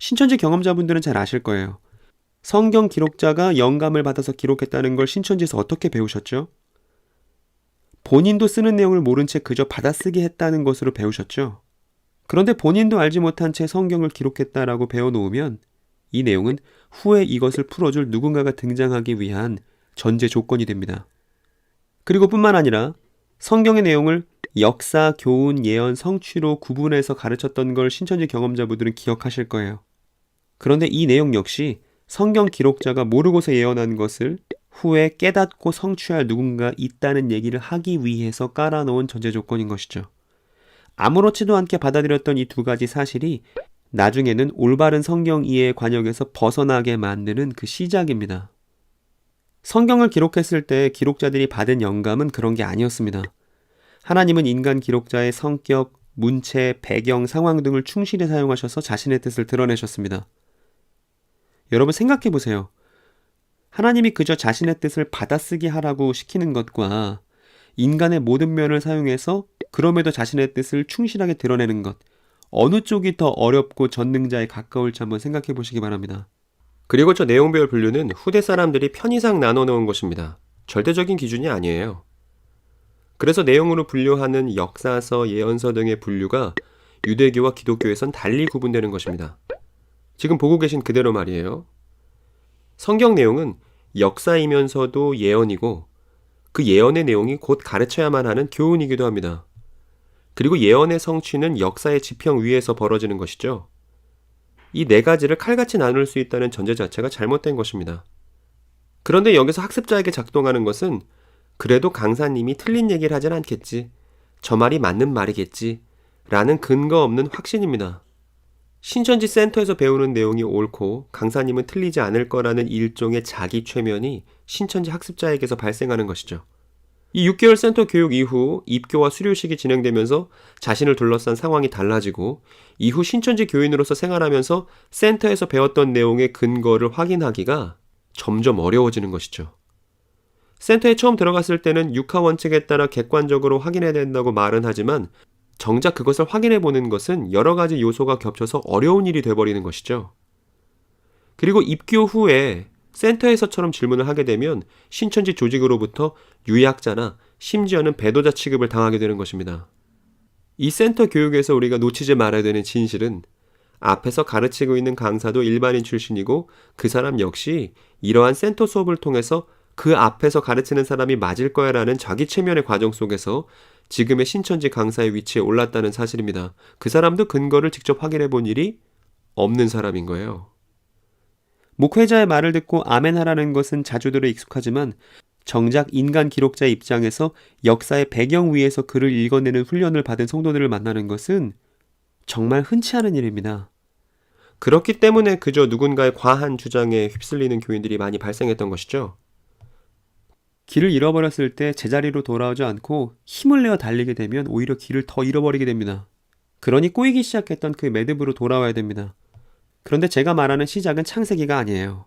신천지 경험자분들은 잘 아실 거예요. 성경 기록자가 영감을 받아서 기록했다는 걸 신천지에서 어떻게 배우셨죠? 본인도 쓰는 내용을 모른 채 그저 받아쓰기 했다는 것으로 배우셨죠? 그런데 본인도 알지 못한 채 성경을 기록했다라고 배워놓으면 이 내용은 후에 이것을 풀어줄 누군가가 등장하기 위한 전제 조건이 됩니다. 그리고 뿐만 아니라 성경의 내용을 역사, 교훈, 예언, 성취로 구분해서 가르쳤던 걸 신천지 경험자분들은 기억하실 거예요. 그런데 이 내용 역시 성경 기록자가 모르고서 예언한 것을 후에 깨닫고 성취할 누군가 있다는 얘기를 하기 위해서 깔아놓은 전제 조건인 것이죠. 아무렇지도 않게 받아들였던 이 두 가지 사실이 나중에는 올바른 성경 이해의 관역에서 벗어나게 만드는 그 시작입니다. 성경을 기록했을 때 기록자들이 받은 영감은 그런 게 아니었습니다. 하나님은 인간 기록자의 성격, 문체, 배경, 상황 등을 충실히 사용하셔서 자신의 뜻을 드러내셨습니다. 여러분 생각해 보세요. 하나님이 그저 자신의 뜻을 받아쓰기 하라고 시키는 것과 인간의 모든 면을 사용해서 그럼에도 자신의 뜻을 충실하게 드러내는 것, 어느 쪽이 더 어렵고 전능자에 가까울지 한번 생각해 보시기 바랍니다. 그리고 저 내용별 분류는 후대 사람들이 편의상 나눠놓은 것입니다. 절대적인 기준이 아니에요. 그래서 내용으로 분류하는 역사서, 예언서 등의 분류가 유대교와 기독교에선 달리 구분되는 것입니다. 지금 보고 계신 그대로 말이에요. 성경 내용은 역사이면서도 예언이고 그 예언의 내용이 곧 가르쳐야만 하는 교훈이기도 합니다. 그리고 예언의 성취는 역사의 지평 위에서 벌어지는 것이죠. 이 네 가지를 칼같이 나눌 수 있다는 전제 자체가 잘못된 것입니다. 그런데 여기서 학습자에게 작동하는 것은 그래도 강사님이 틀린 얘기를 하진 않겠지, 저 말이 맞는 말이겠지 라는 근거 없는 확신입니다. 신천지 센터에서 배우는 내용이 옳고 강사님은 틀리지 않을 거라는 일종의 자기 최면이 신천지 학습자에게서 발생하는 것이죠. 이 6개월 센터 교육 이후 입교와 수료식이 진행되면서 자신을 둘러싼 상황이 달라지고 이후 신천지 교인으로서 생활하면서 센터에서 배웠던 내용의 근거를 확인하기가 점점 어려워지는 것이죠. 센터에 처음 들어갔을 때는 육하 원칙에 따라 객관적으로 확인해야 된다고 말은 하지만 정작 그것을 확인해보는 것은 여러 가지 요소가 겹쳐서 어려운 일이 돼버리는 것이죠. 그리고 입교 후에 센터에서처럼 질문을 하게 되면 신천지 조직으로부터 유약자나 심지어는 배도자 취급을 당하게 되는 것입니다. 이 센터 교육에서 우리가 놓치지 말아야 되는 진실은 앞에서 가르치고 있는 강사도 일반인 출신이고 그 사람 역시 이러한 센터 수업을 통해서 그 앞에서 가르치는 사람이 맞을 거야 라는 자기 최면의 과정 속에서 지금의 신천지 강사의 위치에 올랐다는 사실입니다. 그 사람도 근거를 직접 확인해 본 일이 없는 사람인 거예요. 목회자의 말을 듣고 아멘 하라는 것은 자주 들어 익숙하지만 정작 인간 기록자의 입장에서 역사의 배경 위에서 글을 읽어내는 훈련을 받은 성도들을 만나는 것은 정말 흔치 않은 일입니다. 그렇기 때문에 그저 누군가의 과한 주장에 휩쓸리는 교인들이 많이 발생했던 것이죠. 길을 잃어버렸을 때 제자리로 돌아오지 않고 힘을 내어 달리게 되면 오히려 길을 더 잃어버리게 됩니다. 그러니 꼬이기 시작했던 그 매듭으로 돌아와야 됩니다. 그런데 제가 말하는 시작은 창세기가 아니에요.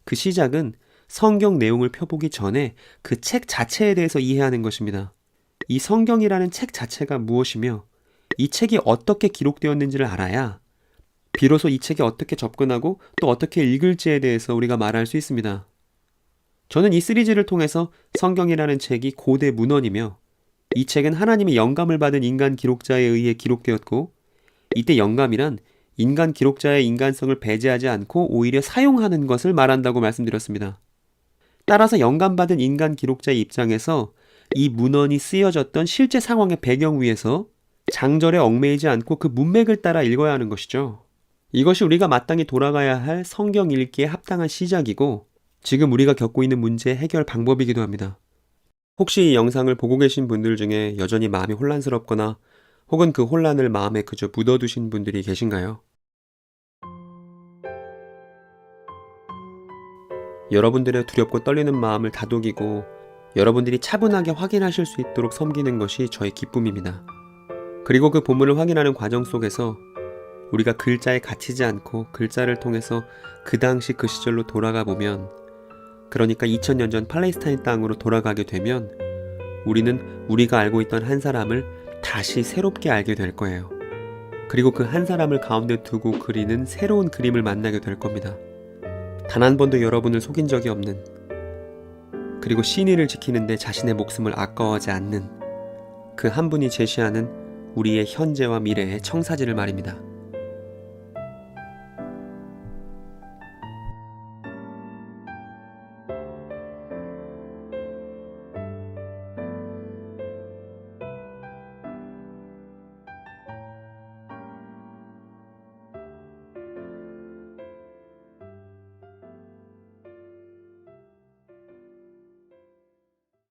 그 시작은 성경 내용을 펴보기 전에 그 책 자체에 대해서 이해하는 것입니다. 이 성경이라는 책 자체가 무엇이며 이 책이 어떻게 기록되었는지를 알아야 비로소 이 책에 어떻게 접근하고 또 어떻게 읽을지에 대해서 우리가 말할 수 있습니다. 저는 이 시리즈를 통해서 성경이라는 책이 고대 문헌이며 이 책은 하나님의 영감을 받은 인간 기록자에 의해 기록되었고 이때 영감이란 인간 기록자의 인간성을 배제하지 않고 오히려 사용하는 것을 말한다고 말씀드렸습니다. 따라서 영감받은 인간 기록자의 입장에서 이 문헌이 쓰여졌던 실제 상황의 배경 위에서 장절에 얽매이지 않고 그 문맥을 따라 읽어야 하는 것이죠. 이것이 우리가 마땅히 돌아가야 할 성경 읽기에 합당한 시작이고 지금 우리가 겪고 있는 문제의 해결 방법이기도 합니다. 혹시 이 영상을 보고 계신 분들 중에 여전히 마음이 혼란스럽거나 혹은 그 혼란을 마음에 그저 묻어두신 분들이 계신가요? 여러분들의 두렵고 떨리는 마음을 다독이고 여러분들이 차분하게 확인하실 수 있도록 섬기는 것이 저의 기쁨입니다. 그리고 그 본문을 확인하는 과정 속에서 우리가 글자에 갇히지 않고 글자를 통해서 그 당시 그 시절로 돌아가 보면, 그러니까 2000년 전 팔레스타인 땅으로 돌아가게 되면 우리는 우리가 알고 있던 한 사람을 다시 새롭게 알게 될 거예요. 그리고 그 한 사람을 가운데 두고 그리는 새로운 그림을 만나게 될 겁니다. 단 한 번도 여러분을 속인 적이 없는, 그리고 신의를 지키는데 자신의 목숨을 아까워하지 않는 그 한 분이 제시하는 우리의 현재와 미래의 청사진을 말입니다.